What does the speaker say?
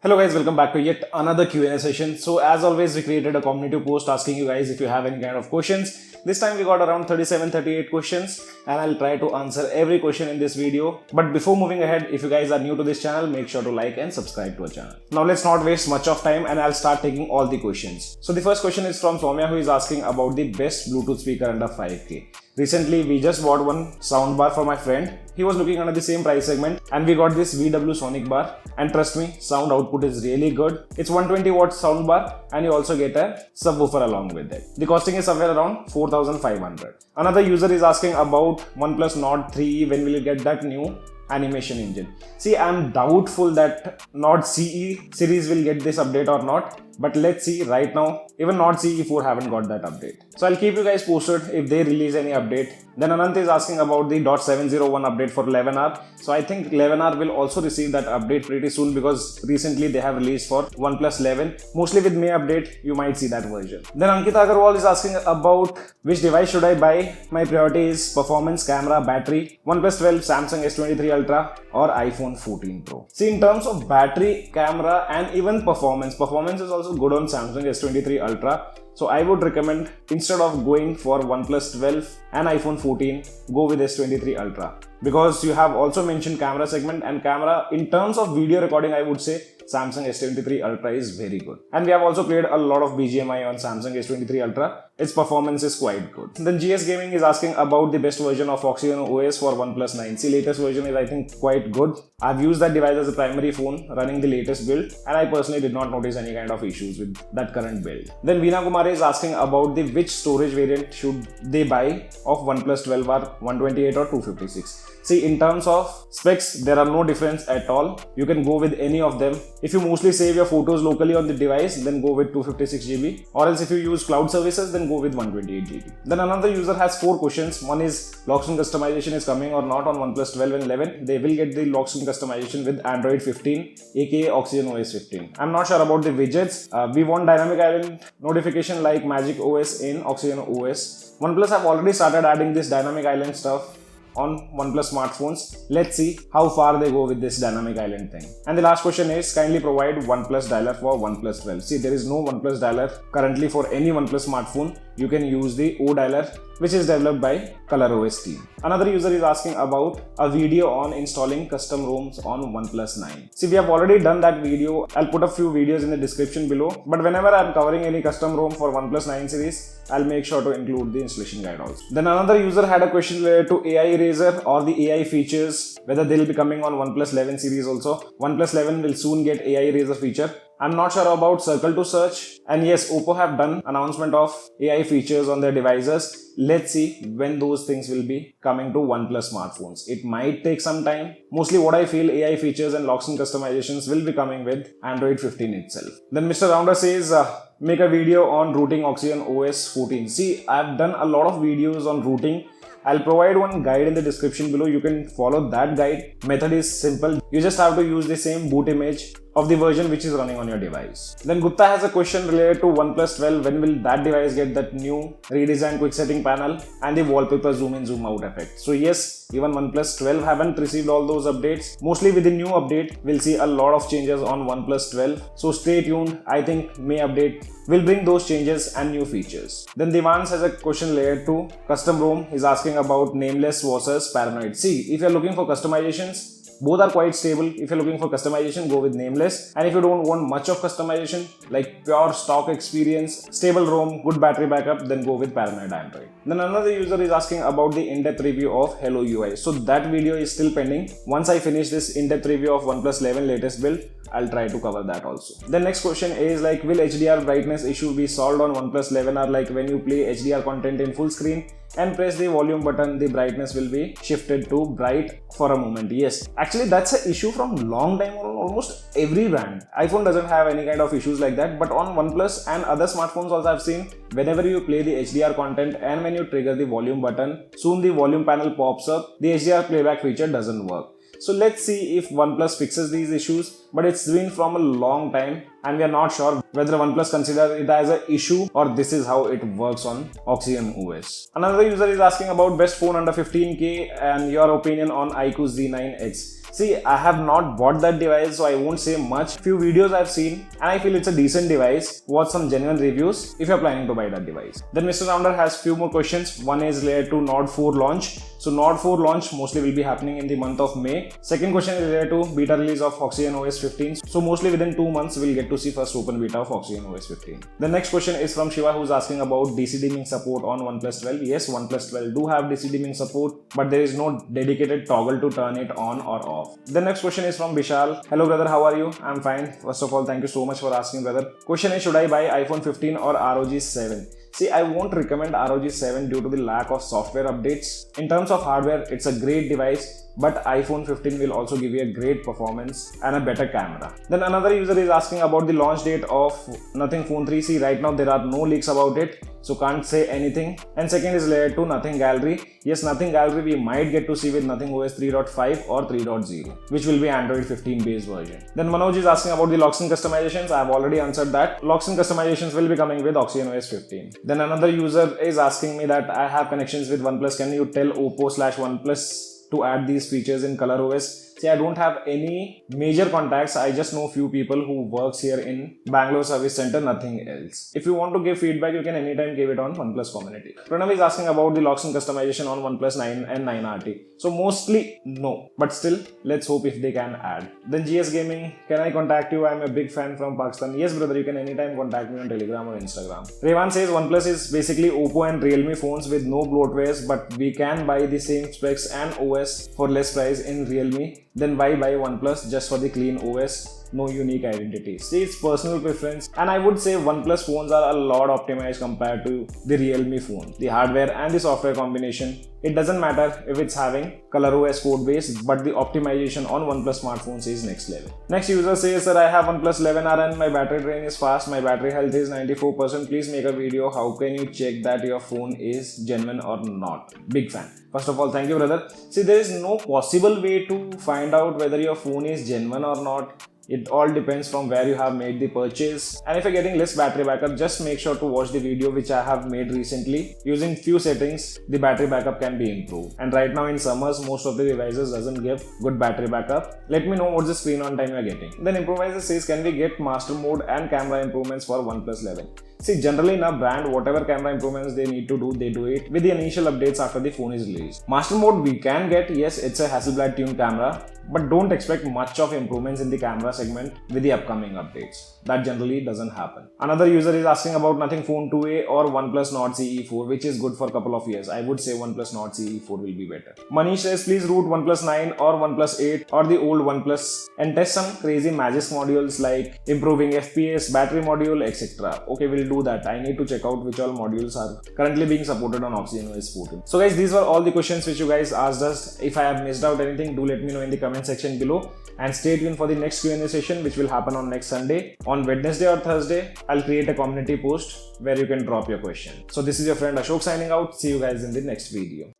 Hello guys, welcome back to yet another Q&A session. So as always, we created a community post asking you guys if you have any kind of questions. This time we got around 37-38 questions and I'll try to answer every question in this video. But before moving ahead, if you guys are new to this channel, make sure to like and subscribe to our channel. Now let's not waste much of time and I'll start taking all the questions. So the first question is from Soumya, who is asking about the best Bluetooth speaker under 5K. Recently, we just bought one soundbar for my friend. He was looking under the same price segment and we got this VW Sonic bar, and trust me, sound output is really good. It's 120 watt soundbar and you also get a subwoofer along with it. The costing is somewhere around 4,500. Another user is asking about OnePlus Nord 3, when will you get that new animation engine? See, I'm doubtful that Nord CE series will get this update or not. But let's see. Right now, even Nord CE4 haven't got that update. So I'll keep you guys posted if they release any update. Then Anant is asking about the .701 update for 11R. So I think 11R will also receive that update pretty soon because recently they have released for OnePlus 11. Mostly with May update, you might see that version. Then Ankita Agarwal is asking about which device should I buy. My priority is performance, camera, battery, OnePlus 12, Samsung S23 Ultra or iPhone 14 Pro. See, in terms of battery, camera and even performance is also good on Samsung S23 Ultra. So I would recommend, instead of going for OnePlus 12 and iPhone 14, go with S23 Ultra. Because you have also mentioned camera segment, and camera in terms of video recording, I would say Samsung S23 Ultra is very good. And we have also played a lot of BGMI on Samsung S23 Ultra. Its performance is quite good. Then GS Gaming is asking about the best version of OxygenOS for OnePlus 9. See, latest version is I think quite good. I've used that device as a primary phone running the latest build and I personally did not notice any kind of issues with that current build. Then Veena Kumari is asking about the which storage variant should they buy of OnePlus 12R, 128 or 256. See, in terms of specs, there are no difference at all. You can go with any of them. If you mostly save your photos locally on the device, then go with 256GB. Or else if you use cloud services, then go with 128GB. Then another user has 4 questions. One is lock screen customization is coming or not on OnePlus 12 and 11. They will get the lock screen customization with Android 15, aka OxygenOS 15. I'm not sure about the widgets. We want dynamic island notification like Magic OS in OxygenOS. OnePlus have already started adding this dynamic island stuff on OnePlus smartphones. Let's see how far they go with this dynamic island thing. And the last question is, kindly provide OnePlus dialer for OnePlus 12. See, there is no OnePlus dialer currently for any OnePlus smartphone. You can use the O dialer, which is developed by ColorOS team. Another user is asking about a video on installing custom ROMs on OnePlus 9. See, we have already done that video. I'll put a few videos in the description below. But whenever I'm covering any custom ROM for OnePlus 9 series, I'll make sure to include the installation guide also. Then another user had a question related to AI Eraser or the AI features, whether they'll be coming on OnePlus 11 series also. OnePlus 11 will soon get AI Eraser feature. I'm not sure about circle to search, and yes, Oppo have done announcement of AI features on their devices. Let's see when those things will be coming to OnePlus smartphones. It might take some time. Mostly what I feel, AI features and lock screen customizations will be coming with Android 15 itself. Then Mr. Rounder says, make a video on rooting OxygenOS 14. See, I've done a lot of videos on rooting. I'll provide one guide in the description below. You can follow that guide. Method is simple. You just have to use the same boot image of the version which is running on your device. Then Gupta has a question related to OnePlus 12. When will that device get that new redesigned quick setting panel and the wallpaper zoom in zoom out effect? So yes, even OnePlus 12 haven't received all those updates. Mostly with the new update, we'll see a lot of changes on OnePlus 12. So stay tuned. I think May update will bring those changes and new features. Then Devans has a question related to custom ROM. He's asking about Nameless versus Paranoid. See, if you're looking for customizations, both are quite stable. If you're looking for customization, go with Nameless. And if you don't want much of customization, like pure stock experience, stable ROM, good battery backup, then go with Paranoid Android. Then another user is asking about the in-depth review of Hello UI. So that video is still pending. Once I finish this in-depth review of OnePlus 11 latest build, I'll try to cover that also. The next question is like, will HDR brightness issue be solved on OnePlus 11R? Like when you play HDR content in full screen and press the volume button, the brightness will be shifted to bright for a moment. Yes, actually that's an issue from long time on almost every brand. iPhone doesn't have any kind of issues like that, but on OnePlus and other smartphones also I've seen, whenever you play the HDR content and when you trigger the volume button, soon the volume panel pops up, the HDR playback feature doesn't work. So let's see if OnePlus fixes these issues, but it's been from a long time and we are not sure whether OnePlus considers it as an issue or this is how it works on OxygenOS. Another user is asking about best phone under 15K and your opinion on iQOO Z9X. See, I have not bought that device, so I won't say much. Few videos I've seen and I feel it's a decent device. Watch some genuine reviews if you're planning to buy that device. Then Mr. Rounder has few more questions. One is related to Nord 4 launch. So Nord 4 launch mostly will be happening in the month of May. Second question is related to beta release of OxygenOS 15. So mostly within 2 months we'll get to see first open beta of OxygenOS 15. The next question is from Shiva, who's asking about DC dimming support on OnePlus 12. Yes, OnePlus 12 do have DC dimming support, but there is no dedicated toggle to turn it on or off. The next question is from Vishal. Hello brother, how are you? I'm fine. First of all, thank you so much for asking, brother. Question is, should I buy iPhone 15 or ROG 7? See, I won't recommend ROG 7 due to the lack of software updates. In terms of hardware, it's a great device, but iPhone 15 will also give you a great performance and a better camera. Then another user is asking about the launch date of Nothing Phone 3C. Right now there are no leaks about it, so can't say anything. And second is related to Nothing Gallery. Yes, Nothing Gallery we might get to see with Nothing OS 3.5 or 3.0, which will be Android 15 based version. Then Manoj is asking about the locks and customizations. I have already answered that. Locks and customizations will be coming with OxygenOS 15. Then another user is asking me that I have connections with OnePlus. Can you tell Oppo/OnePlus to add these features in ColorOS? See, I don't have any major contacts. I just know few people who works here in Bangalore Service Center, nothing else. If you want to give feedback, you can anytime give it on OnePlus community. Pranav is asking about the locks and customization on OnePlus 9 and 9RT. So mostly no, but still let's hope if they can add. Then GS Gaming, can I contact you? I'm a big fan from Pakistan. Yes brother, you can anytime contact me on Telegram or Instagram. Revan says OnePlus is basically Oppo and Realme phones with no bloatwares, but we can buy the same specs and OS for less price in Realme. Then why buy OnePlus just for the clean OS, no unique identity? See, it's personal preference, and I would say OnePlus phones are a lot optimized compared to the Realme phone. The hardware and the software combination, it doesn't matter if it's having ColorOS code base, but the optimization on OnePlus smartphones is next level. Next user says, sir, I have OnePlus 11R and my battery drain is fast, my battery health is 94%. Please make a video. How can you check that your phone is genuine or not? Big fan. First of all, thank you brother. See, there is no possible way to find out whether your phone is genuine or not. It all depends from where you have made the purchase. And if you're getting less battery backup, just make sure to watch the video which I have made recently. Using few settings, the battery backup can be improved. And right now in summers, most of the devices doesn't give good battery backup. Let me know what's the screen on time you're getting. Then Improviser says, can we get master mode and camera improvements for OnePlus 11? See, generally in a brand, whatever camera improvements they need to do, they do it with the initial updates after the phone is released. Master mode we can get, yes, it's a Hasselblad tuned camera, but don't expect much of improvements in the camera segment with the upcoming updates. That generally doesn't happen. Another user is asking about Nothing Phone 2A or OnePlus Nord CE4, which is good for a couple of years. I would say OnePlus Nord CE4 will be better. Manish says, please root OnePlus 9 or OnePlus 8 or the old OnePlus and test some crazy magic modules like improving FPS, battery module, etc. Okay, we'll do that. I need to check out which all modules are currently being supported on OxygenOS 14. So guys, these were all the questions which you guys asked us. If I have missed out anything, do let me know in the comment section below. And stay tuned for the next Q&A session, which will happen on next Sunday. On Wednesday or Thursday, I'll create a community post where you can drop your question. So this is your friend Ashok signing out. See you guys in the next video.